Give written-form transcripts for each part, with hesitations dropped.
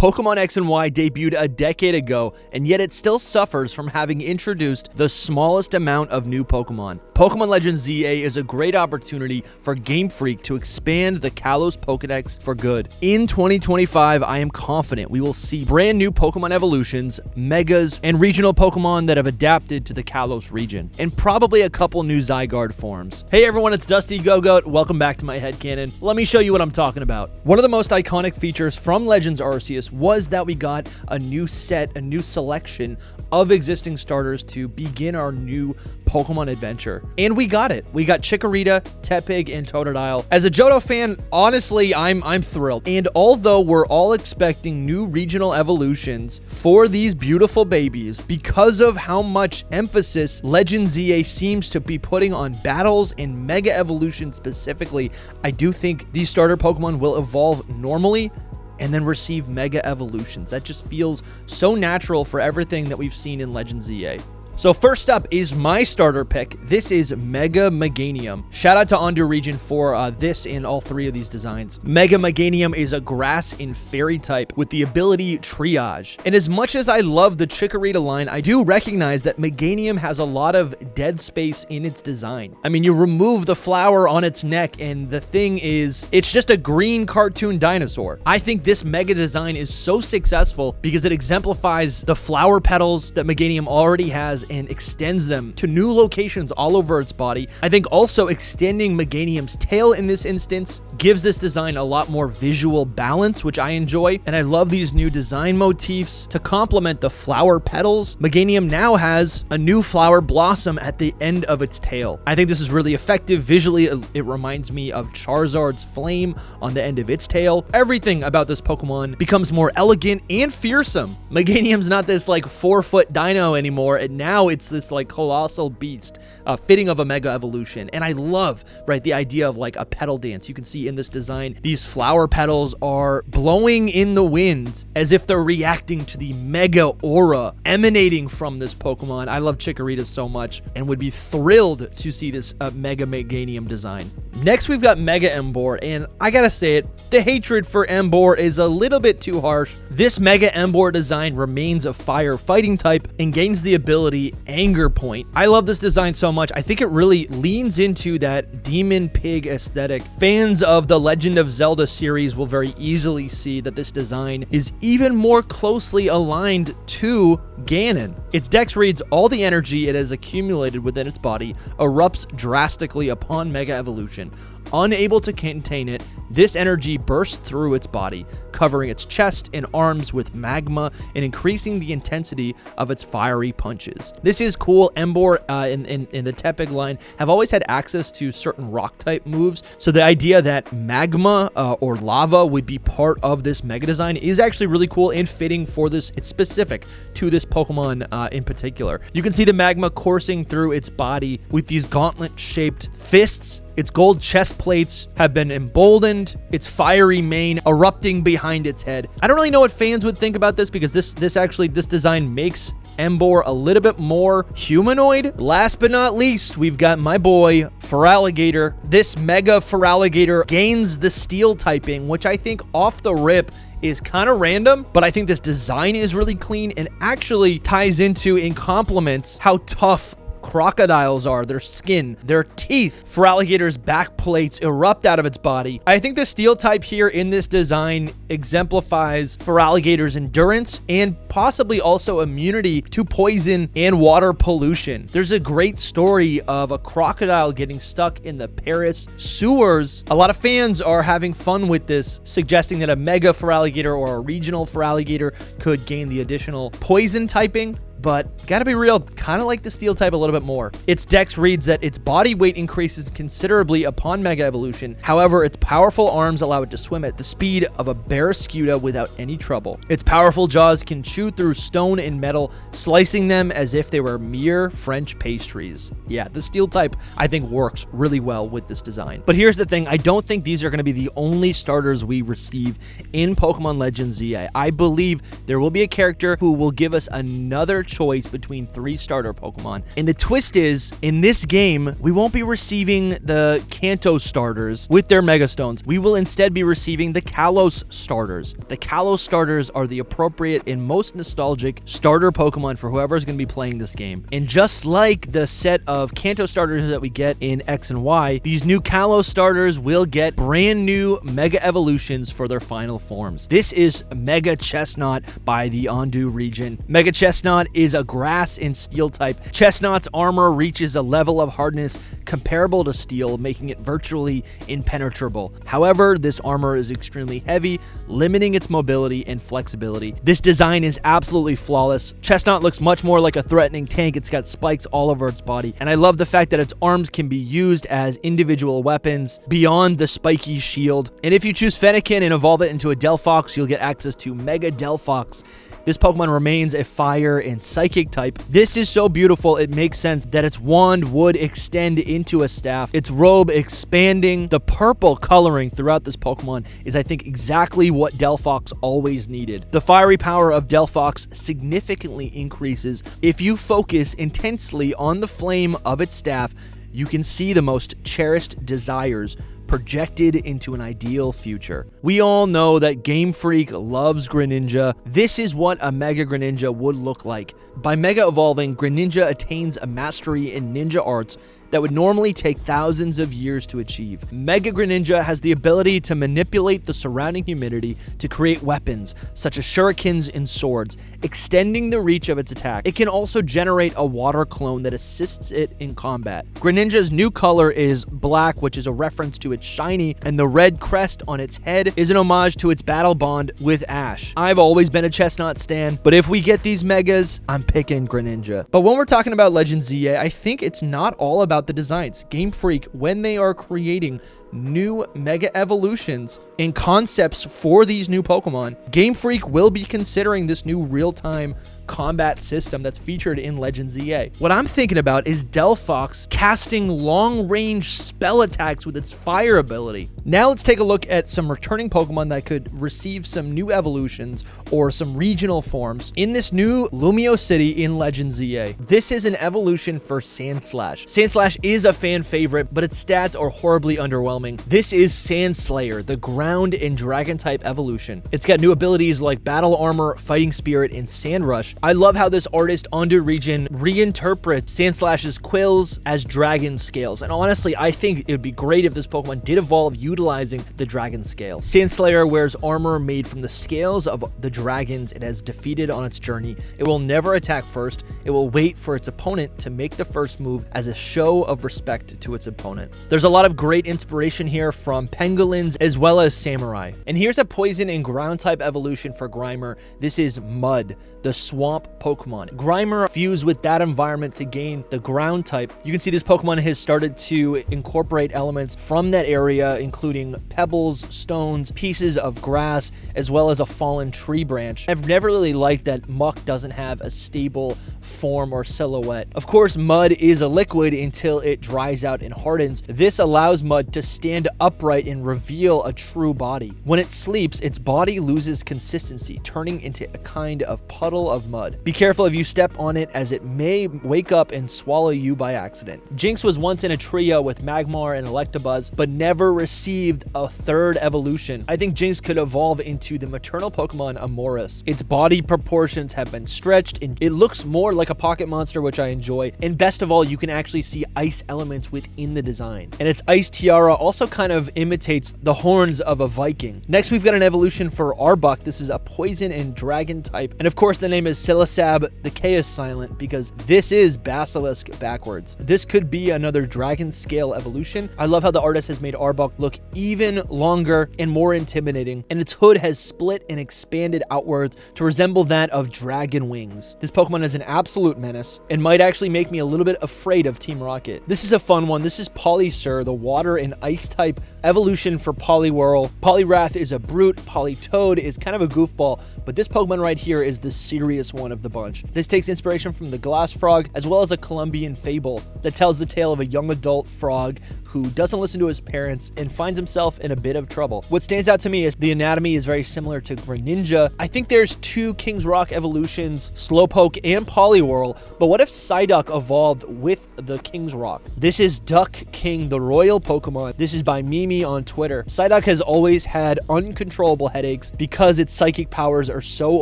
Pokémon X and Y debuted a decade ago, and yet it still suffers from having introduced the smallest amount of new Pokémon. Pokémon Legends ZA is a great opportunity for Game Freak to expand the Kalos Pokédex for good. In 2025, I am confident we will see brand new Pokémon evolutions, megas, and regional Pokémon that have adapted to the Kalos region, and probably a couple new Zygarde forms. Hey everyone, it's Dusty Go-Goat. Welcome back to my headcanon. Let me show you what I'm talking about. One of the most iconic features from Legends Arceus was that we got a new set, a new selection of existing starters to begin our new Pokemon adventure. And we got it. We got Chikorita, Tepig, and Totodile. As a Johto fan, honestly, I'm thrilled. And although we're all expecting new regional evolutions for these beautiful babies, because of how much emphasis Legends ZA seems to be putting on battles and Mega Evolution specifically, I do think these starter Pokemon will evolve normally and then receive Mega Evolutions. That just feels so natural for everything that we've seen in Legends ZA. So first up is my starter pick. This is Mega Meganium. Shout out to Ondu Region for this and all three of these designs. Mega Meganium is a grass and fairy type with the ability Triage. And as much as I love the Chikorita line, I do recognize that Meganium has a lot of dead space in its design. I mean, you remove the flower on its neck and the thing is, it's just a green cartoon dinosaur. I think this Mega design is so successful because it exemplifies the flower petals that Meganium already has and extends them to new locations all over its body. I think also extending Meganium's tail in this instance gives this design a lot more visual balance, which I enjoy, and I love these new design motifs to complement the flower petals. Meganium now has a new flower blossom at the end of its tail. I think this is really effective. Visually, it reminds me of Charizard's flame on the end of its tail. Everything about this Pokemon becomes more elegant and fearsome. Meganium's not this like 4-foot dino anymore, and now it's this like colossal beast, fitting of a Mega Evolution. And I love, right, the idea of like a petal dance. You can see in this design, these flower petals are blowing in the wind as if they're reacting to the Mega aura emanating from this Pokemon. I love Chikorita so much and would be thrilled to see this Mega Meganium design. Next, we've got Mega Emboar, and I gotta say it, the hatred for Emboar is a little bit too harsh. This Mega Emboar design remains a fire fighting type and gains the ability Anger Point. I love this design so much. I think it really leans into that demon pig aesthetic. Fans of the Legend of Zelda series will very easily see that this design is even more closely aligned to Ganon. Its dex reads all the energy it has accumulated within its body, erupts drastically upon Mega Evolution. Unable to contain it, this energy bursts through its body, covering its chest and arms with magma and increasing the intensity of its fiery punches. This is cool. Emboar in the Tepig line have always had access to certain rock type moves, so the idea that magma or lava would be part of this Mega design is actually really cool and fitting for this. It's specific to this Pokemon in particular. You can see the magma coursing through its body with these gauntlet-shaped fists. Its gold chest plates have been emboldened, its fiery mane erupting behind its head. I don't really know what fans would think about this because this design makes Emboar a little bit more humanoid. Last but not least, we've got my boy Feraligatr. This Mega Feraligatr gains the steel typing, which I think off the rip is kind of random, but I think this design is really clean and actually ties into and complements how tough crocodiles are, their skin, their teeth. Feraligator's back plates erupt out of its body. I think the steel type here in this design exemplifies Feraligator's endurance and possibly also immunity to poison and water pollution. There's a great story of a crocodile getting stuck in the Paris sewers. A lot of fans are having fun with this, suggesting that a Mega Feraligator or a regional Feraligator could gain the additional poison typing. But gotta be real, kind of like the steel type a little bit more. Its dex reads that its body weight increases considerably upon Mega Evolution. However, its powerful arms allow it to swim at the speed of a Barraskewda without any trouble. Its powerful jaws can chew through stone and metal, slicing them as if they were mere French pastries. Yeah, the steel type, I think, works really well with this design. But here's the thing, I don't think these are going to be the only starters we receive in Pokemon Legends ZA. I believe there will be a character who will give us another choice between 3 starter Pokemon. And the twist is, in this game, we won't be receiving the Kanto starters with their Mega Stones. We will instead be receiving the Kalos starters. The Kalos starters are the appropriate and most nostalgic starter Pokemon for whoever's going to be playing this game. And just like the set of Kanto starters that we get in X and Y, these new Kalos starters will get brand new Mega Evolutions for their final forms. This is Mega Chestnut by the Ondu region. Mega Chestnut is a grass and steel type. Chestnut's armor reaches a level of hardness comparable to steel, making it virtually impenetrable. However, this armor is extremely heavy, limiting its mobility and flexibility. This design is absolutely flawless. Chestnut looks much more like a threatening tank. It's got spikes all over its body, and I love the fact that its arms can be used as individual weapons beyond the spiky shield. And if you choose Fennekin and evolve it into a Delphox, you'll get access to Mega Delphox. This Pokemon remains a fire and psychic type. This is so beautiful, it makes sense that its wand would extend into a staff. Its robe expanding. The purple coloring throughout this Pokemon is, I think, exactly what Delphox always needed. The fiery power of Delphox significantly increases. If you focus intensely on the flame of its staff, you can see the most cherished desires projected into an ideal future. We all know that Game Freak loves Greninja. This is what a Mega Greninja would look like. By Mega Evolving, Greninja attains a mastery in ninja arts that would normally take thousands of years to achieve. Mega Greninja has the ability to manipulate the surrounding humidity to create weapons, such as shurikens and swords, extending the reach of its attack. It can also generate a water clone that assists it in combat. Greninja's new color is black, which is a reference to its shiny, and the red crest on its head is an homage to its battle bond with Ash. I've always been a Chestnut stan, but if we get these Megas, I'm picking Greninja. But when we're talking about Legend ZA, I think it's not all about the designs. Game Freak, when they are creating new Mega Evolutions and concepts for these new Pokemon, Game Freak will be considering this new real-time combat system that's featured in Legend ZA. What I'm thinking about is Delphox casting long-range spell attacks with its fire ability. Now let's take a look at some returning Pokemon that could receive some new evolutions or some regional forms in this new Lumio City in Legend ZA. This is an evolution for Sandslash. Sandslash is a fan favorite, but its stats are horribly underwhelming. This is Sandslayer, the ground and dragon type evolution. It's got new abilities like Battle Armor, Fighting Spirit, and Sand Rush. I love how this artist Ondu region reinterprets Sandslash's quills as dragon scales. And honestly, I think it would be great if this Pokemon did evolve utilizing the dragon scale. Sandslayer wears armor made from the scales of the dragons it has defeated on its journey. It will never attack first. It will wait for its opponent to make the first move as a show of respect to its opponent. There's a lot of great inspiration here from pangolins as well as samurai. And here's a poison and ground type evolution for Grimer. This is Mud, the swamp Pokemon. Grimer fused with that environment to gain the ground type. You can see this Pokemon has started to incorporate elements from that area, including pebbles, stones, pieces of grass, as well as a fallen tree branch. I've never really liked that muck doesn't have a stable form or silhouette. Of course, mud is a liquid until it dries out and hardens. This allows mud to stand upright and reveal a true body. When it sleeps, its body loses consistency, turning into a kind of puddle of mud. Be careful if you step on it, as it may wake up and swallow you by accident. Jinx was once in a trio with Magmar and Electabuzz, but never received a third evolution. I think Jinx could evolve into the maternal Pokemon Amoris. Its body proportions have been stretched, and it looks more like a pocket monster, which I enjoy. And best of all, you can actually see ice elements within the design. And its ice tiara also kind of imitates the horns of a Viking. Next, we've got an evolution for Arbok. This is a poison and dragon type. And of course, the name is Silasab the K is silent because this is Basilisk backwards. This could be another dragon scale evolution. I love how the artist has made Arbok look even longer and more intimidating, and its hood has split and expanded outwards to resemble that of dragon wings. This Pokemon is an absolute menace and might actually make me a little bit afraid of Team Rocket. This is a fun one. This is Polysur, the water and ice type evolution for Poliwhirl. Poliwrath is a brute. Politoad is kind of a goofball, but this Pokemon right here is the serious one of the bunch. This takes inspiration from the glass frog, as well as a Colombian fable that tells the tale of a young adult frog who doesn't listen to his parents and finds himself in a bit of trouble. What stands out to me is the anatomy is very similar to Greninja. I think there's two King's Rock evolutions, Slowpoke and Poliwhirl, but what if Psyduck evolved with the King's Rock? This is Duck King, the royal Pokemon. This is by Mimi on Twitter. Psyduck has always had uncontrollable headaches because its psychic powers are so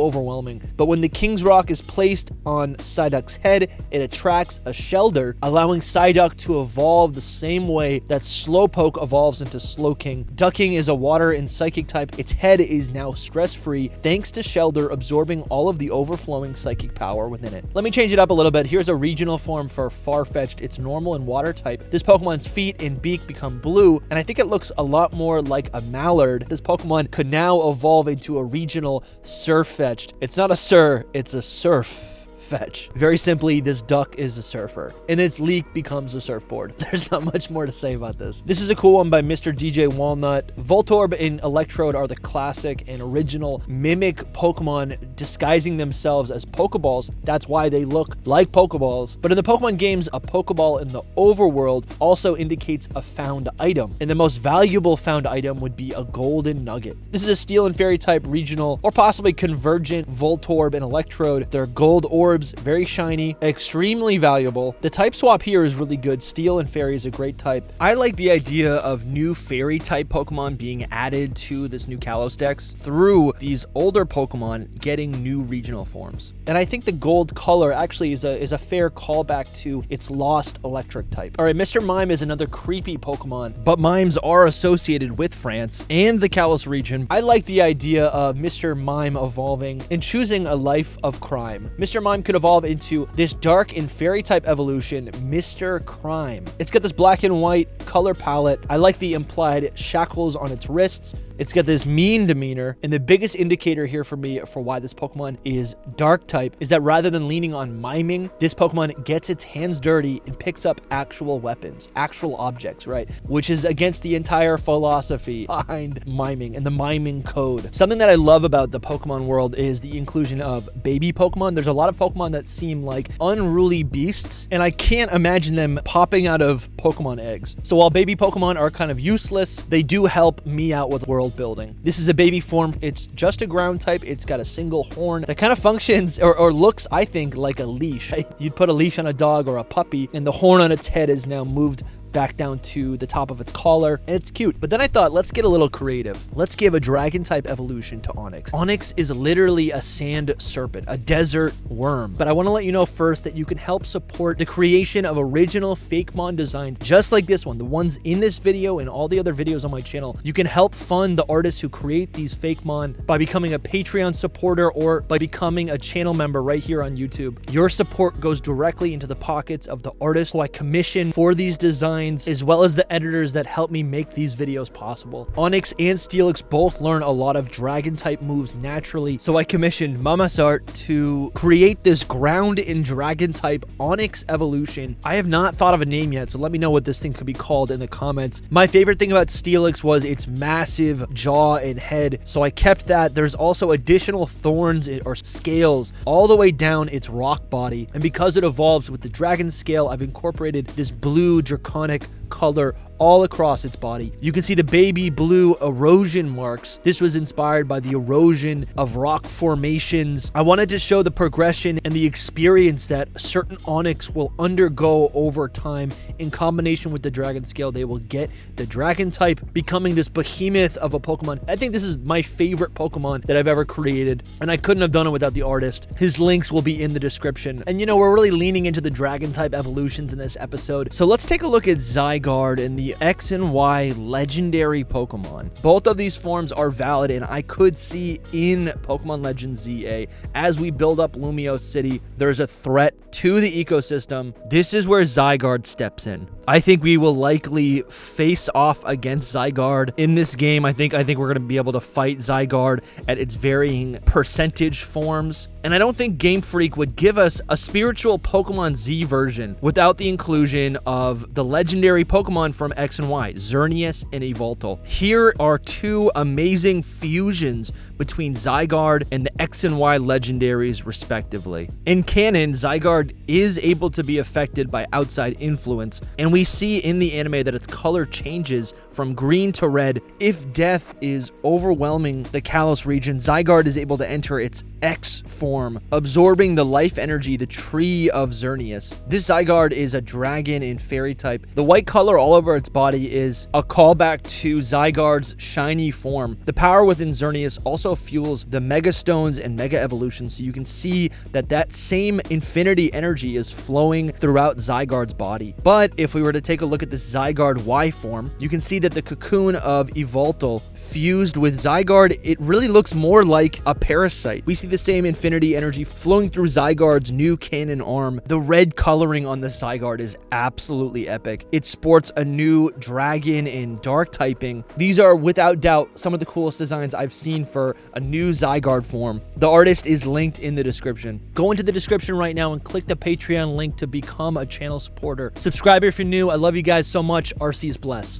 overwhelming. But when the King's Rock is placed on Psyduck's head, it attracts a Shelder, allowing Psyduck to evolve the same way that Slowpoke evolves into Slowking. Ducking is a water and psychic type. Its head is now stress-free thanks to Shelder absorbing all of the overflowing psychic power within it. Let me change it up a little bit. Here's a regional form for Farfetch'd. It's normal and water type. This Pokemon's feet and beak become blue, and I think it looks a lot more like a Mallard. This Pokemon could now evolve into a regional Surfetch'd. It's not a Sur, it's a Surf. Fetch. Very simply, this duck is a surfer, and its leak becomes a surfboard. There's not much more to say about this. This is a cool one by Mr. DJ Walnut. Voltorb and Electrode are the classic and original mimic Pokemon disguising themselves as Pokeballs. That's why they look like Pokeballs. But in the Pokemon games, a Pokeball in the overworld also indicates a found item, and the most valuable found item would be a golden nugget. This is a Steel and Fairy type regional, or possibly convergent Voltorb and Electrode. They're gold orbs, very shiny, extremely valuable. The type swap here is really good. Steel and Fairy is a great type. I like the idea of new Fairy type Pokemon being added to this new Kalos Dex through these older Pokemon getting new regional forms. And I think the gold color actually is a fair callback to its lost electric type. All right, Mr. Mime is another creepy Pokemon, but mimes are associated with France and the Kalos region. I like the idea of Mr. Mime evolving and choosing a life of crime. Mr. Mime could evolve into this dark and fairy type evolution, Mr. Crime. It's got this black and white color palette. I like the implied shackles on its wrists. It's got this mean demeanor, and the biggest indicator here for me for why this Pokemon is dark type is that rather than leaning on miming, this Pokemon gets its hands dirty and picks up actual weapons, actual objects, right? Which is against the entire philosophy behind miming and the miming code. Something that I love about the Pokemon world is the inclusion of baby Pokemon. There's a lot of Pokemon that seem like unruly beasts, and I can't imagine them popping out of Pokemon eggs. So while baby Pokemon are kind of useless, they do help me out with world building. This is a baby form. It's just a ground type. It's got a single horn that kind of functions or looks, I think, like a leash. You'd put a leash on a dog or a puppy, and the horn on its head is now moved back down to the top of its collar, and it's cute. But then I thought, let's get a little creative. Let's give a dragon type evolution to Onix. Onix is literally a sand serpent, a desert worm. But I want to let you know first that you can help support the creation of original Fakemon designs just like this one, the ones in this video and all the other videos on my channel. You can help fund the artists who create these Fakemon by becoming a Patreon supporter or by becoming a channel member right here on YouTube. Your support goes directly into the pockets of the artists who I commission for these designs, as well as the editors that help me make these videos possible. Onix and Steelix both learn a lot of dragon type moves naturally, so I commissioned Mamasart to create this ground and dragon type Onix evolution. I have not thought of a name yet, so let me know what this thing could be called in the comments. My favorite thing about Steelix was its massive jaw and head, so I kept that. There's also additional thorns or scales all the way down its rock body, and because it evolves with the dragon scale, I've incorporated this blue draconic color all across its body. You can see the baby blue erosion marks. This was inspired by the erosion of rock formations. I wanted to show the progression and the experience that certain Onix will undergo over time. In combination with the dragon scale, they will get the dragon type, becoming this behemoth of a Pokemon. I think this is my favorite Pokemon that I've ever created, and I couldn't have done it without the artist. His links will be in the description. And you know, we're really leaning into the dragon type evolutions in this episode. So let's take a look at Zygarde and the X and Y legendary Pokemon. Both of these forms are valid, and I could see in Pokemon Legends ZA, as we build up Lumiose City, there's a threat to the ecosystem. This is where Zygarde steps in. I think we will likely face off against Zygarde in this game. I think we're going to be able to fight Zygarde at its varying percentage forms. And I don't think Game Freak would give us a spiritual Pokemon Z version without the inclusion of the legendary Pokemon from X and Y, Xerneas and Yveltal. Here are two amazing fusions between Zygarde and the X and Y legendaries, respectively. In canon, Zygarde is able to be affected by outside influence, and And we see in the anime that its color changes from green to red. If death is overwhelming the Kalos region, Zygarde is able to enter its X form, absorbing the life energy, the Tree of Xerneas. This Zygarde is a dragon in fairy type. The white color all over its body is a callback to Zygarde's shiny form. The power within Xerneas also fuels the Mega Stones and Mega Evolution, so you can see that same infinity energy is flowing throughout Zygarde's body. But if we were to take a look at this Zygarde Y form, you can see that the cocoon of Evoltal fused with Zygarde, it really looks more like a parasite. We see the same infinity energy flowing through Zygarde's new cannon arm. The red coloring on the Zygarde is absolutely epic. It sports a new dragon in dark typing. These are without doubt some of the coolest designs I've seen for a new Zygarde form. The artist is linked in the description. Go into the description right now and click the Patreon link to become a channel supporter. Subscribe if you're new. I love you guys so much. RC is blessed.